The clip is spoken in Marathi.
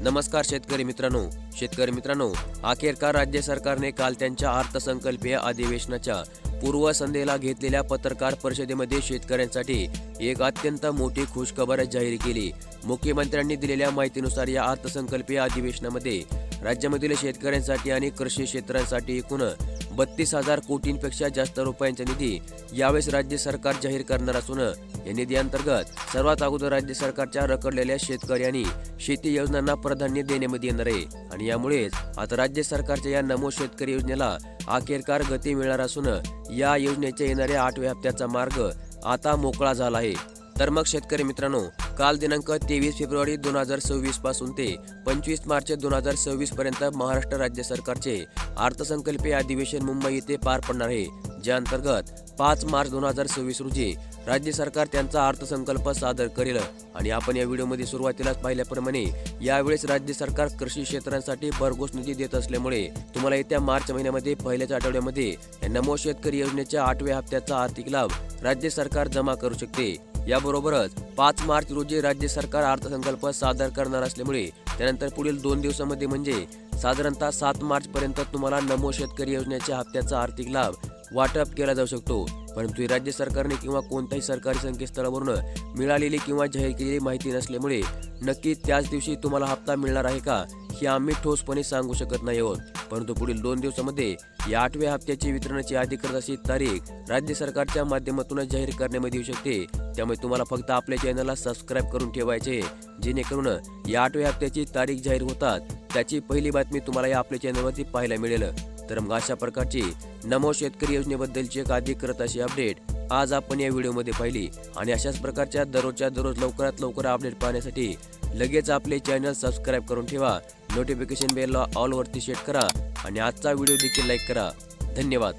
नमस्कार शेतकरी मित्रांनो, अखेरकार राज्य सरकारने काल त्यांच्या अर्थसंकल्पीय अधिवेशनाच्या पूर्वसंध्येला घेतलेल्या पत्रकार परिषदेमध्ये शेतकऱ्यांसाठी एक अत्यंत मोठी खुशखबर जाहीर केली। मुख्यमंत्र्यांनी दिलेल्या माहितीनुसार या अर्थसंकल्पीय अधिवेशनामध्ये राज्यामधील शेतकऱ्यांसाठी आणि कृषी क्षेत्रांसाठी एकूण 32,000 कोटींपेक्षा जास्त रुपयांचा निधी यावेळेस राज्य सरकार जाहीर करणार असून या निधीअंतर्गत सर्वात अगोदर राज्य सरकारच्या रखडलेल्या शेतकरी आणि शेती योजनांना प्राधान्य देण्यामध्ये येणार आहे आणि यामुळेच आता राज्य सरकारच्या या नमो शेतकरी योजनेला अखेरकार गती मिळणार असून या योजनेच्या येणाऱ्या 8व्या हप्त्याचा मार्ग आता मोकळा झाला आहे। तर मग शेतकरी मित्रांनो, काल दिनांक 23 फेब्रुवारी 2026 पासून ते 25 मार्च 2026 पर्यंत महाराष्ट्र राज्य सरकारचे अर्थसंकल्पीय अधिवेशन मुंबई येथे पार पडणार आहे, ज्या अंतर्गत 5 मार्च 2026 रोजी राज्य सरकार त्यांचा अर्थसंकल्प सादर करेल। आणि आपण या व्हिडिओमध्ये सुरुवातीलाच पाहिल्याप्रमाणे यावेळेस राज्य सरकार कृषी क्षेत्रांसाठी भरघोस निधी देत असल्यामुळे तुम्हाला येत्या मार्च महिन्यामध्ये पहिल्याच आठवड्यामध्ये या नमो शेतकरी योजनेच्या 8व्या हप्त्याचा आर्थिक लाभ राज्य सरकार जमा करू शकते। याबरोबरच 5 मार्च रोजी राज्य सरकार अर्थसंकल्प सादर करणार असल्यामुळे त्यानंतर पुढील 2 दिवसांमध्ये म्हणजे साधारणतः 7 मार्च पर्यंत तुम्हाला नमो शेतकरी योजनेच्या हप्त्याचा आर्थिक लाभ वाटप केला जाऊ शकतो। परंतु राज्य सरकारने किंवा कोणत्याही सरकारी संकेतस्थळावरून मिळालेली किंवा जाहीर केलेली माहिती नसल्यामुळे नक्की त्याच दिवशी तुम्हाला हप्ता मिळणार आहे का हे आम्ही ठोसपणे सांगू शकत नाही आहोत। परंतु पुढील 2 दिवसांमध्ये या 8व्या हप्त्याची वितरणाची अधिकृत अशी तारीख राज्य सरकारच्या माध्यमातून जाहीर करण्यामध्ये येऊ शकते। त्यामुळे तुम्हाला फक्त आपल्या चॅनलला सबस्क्राईब करून ठेवायचे, जेणेकरून या 8व्या हप्त्याची तारीख जाहीर होतात त्याची पहिली बातमी तुम्हाला या आपल्या चॅनलवरती पाहायला मिळेल। तर मग अशा प्रकारची नमो शेतकरी योजनेबद्दलची एक अधिकृत अशी अपडेट आज आपण या व्हिडिओमध्ये पाहिली आणि अशाच प्रकारच्या दररोजच्या दररोज लवकरात लवकर अपडेट पाहण्यासाठी लगेच आपले चॅनल सबस्क्राईब करून ठेवा, नोटिफिकेशन बेलला ऑल वरती सेट करा आणि आजचा व्हिडिओ देखील लाईक करा। धन्यवाद।